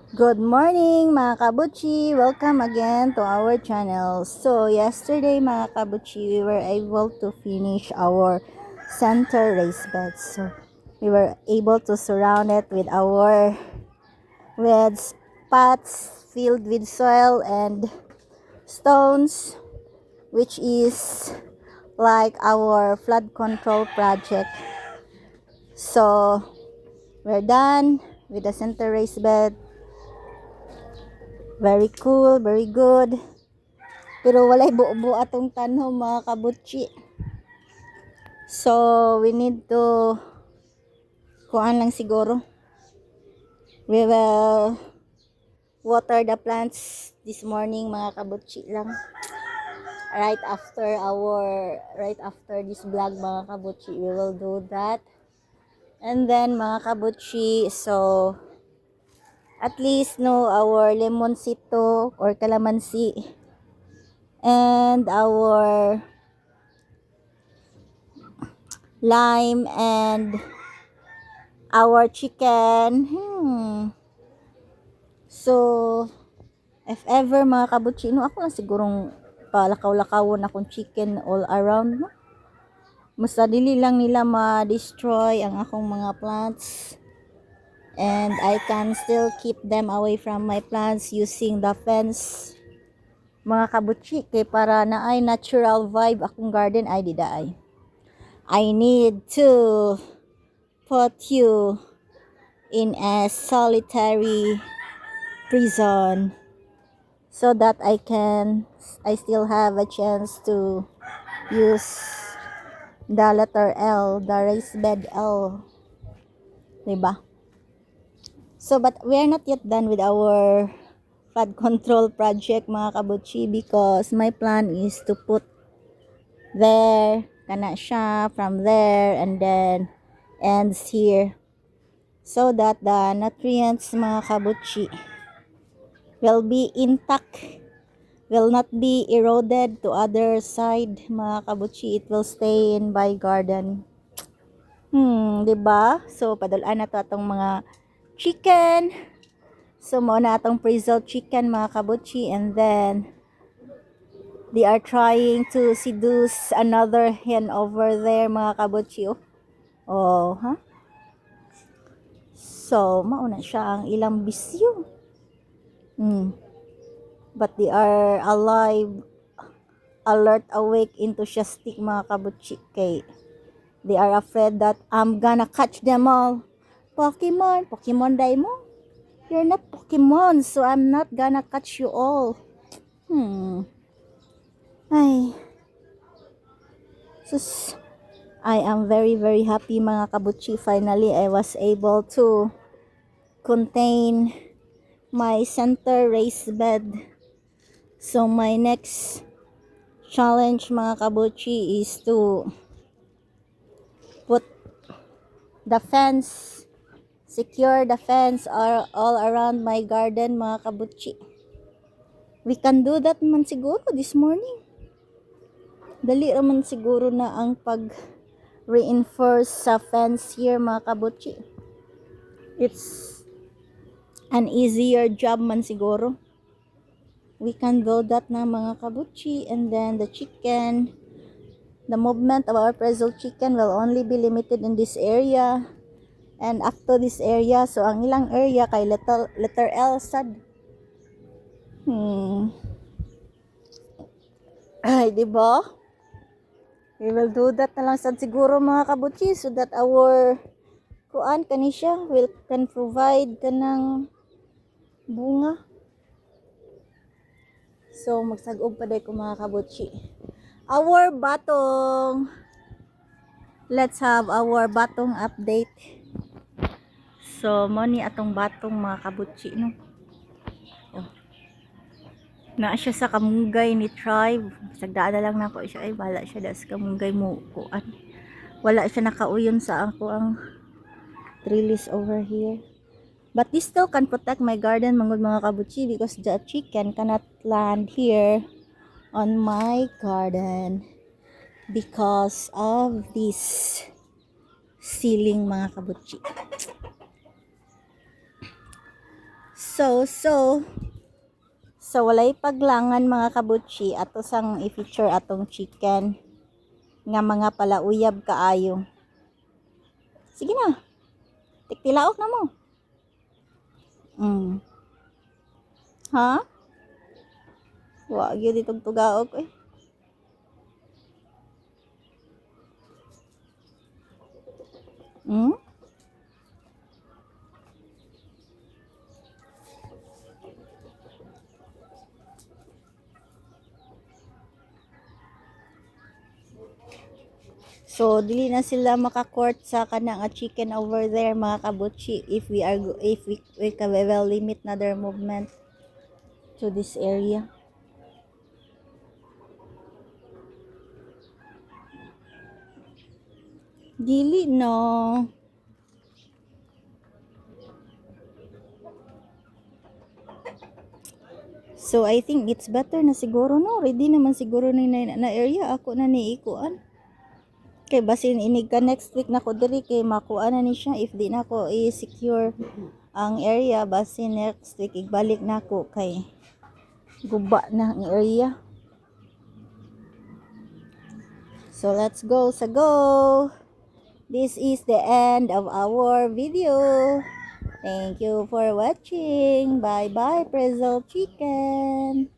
Good morning mga kabuchi! Welcome again to our channel. So yesterday mga kabuchi, we were able to finish our center raised bed. So we were able to surround it with pots filled with soil and stones, which is like our flood control project. So we're done with the center raised bed. Very cool, very good. Pero walay buo-buo atong tanho mga kabutchi. So, we need to kuan lang siguro. We will water the plants this morning mga kabutchi lang. Right after this vlog mga kabutchi, we will do that. And then mga kabutchi, so at least our lemonsito or calamansi and our lime and our chicken. So, if ever mga kabuchino, ako na sigurong palakaw-lakawon akong chicken all around. No? Mas dili lang nila ma-destroy ang akong mga plants. And I can still keep them away from my plants using the fence. Mga kabuchi, kay para na ay natural vibe akong garden ay di daay. I need to put you in a solitary prison so that I still have a chance to use the letter L, the raised bed L, diba? So but we are not yet done with our flood control project mga kabuchi, because my plan is to put there kana siya, from there, and then ends here, so that the nutrients mga kabuchi will be intact, will not be eroded to other side mga kabuchi. It will stay in my garden. Diba? So padulaan na to atong mga chicken. So mo na atong preserved chicken mga kabuchi, and then they are trying to seduce another hen over there mga kabuchi. So mauna siya ang ilang bisyo. But they are alive, alert, awake, enthusiastic mga kabutchi, kay they are afraid that I'm gonna catch them all. Pokemon Daimon, you're not Pokemon, so I'm not gonna catch you all. Ay, sus, I am very very happy mga kabutchi. Finally I was able to contain my center raised bed. So my next challenge mga kabuchi is to put the fence, secure the fence all around my garden mga kabuchi. We can do that man siguro this morning. Dali raman siguro na ang pag reinforce sa fence here mga kabuchi. It's an easier job man siguro. We can do that na mga kabuchi. And then the chicken, the movement of our preserved chicken will only be limited in this area and after this area. So ang ilang area kay letter L sad. Ay, diba? We will do that na lang sad siguro mga kabuchi, so that our kuan kani siya can provide kanang bunga. So magsag-og pa day ko mga kabuchi. Our batong, let's have our batong update. So mo ni atong batong mga kabuchi no. Na siya sa kamunggay ni tribe. Sagdaan na lang nako siya, ay bala siya das kamunggay mo kuan. Wala siya nakauyon sa ako ang trellis over here. But this still can protect my garden mga kabuchi, because the chicken cannot land here on my garden because of this ceiling mga kabuchi. So walay paglangan mga kabutsi ato sang i-feature atong chicken nga mga palauyab kaayo. Sige na. Tiktilaok na mo. Ha? Wa gyud itong tugaok eh. So dili na sila maka-court sa kana nga chicken over there mga kabutsi if we will limit na their movement to this area. Dili no. So I think it's better na siguro no. Ready naman siguro na area ako na niikuan. Kay basin inig ka next week na ko diri kay makuha na ni siya if di na ko i-secure ang area basin next week igbalik na ko kay guba na ang area. So let's go sa go. This is the end of our video. Thank you for watching. Bye bye Prezzo Chicken.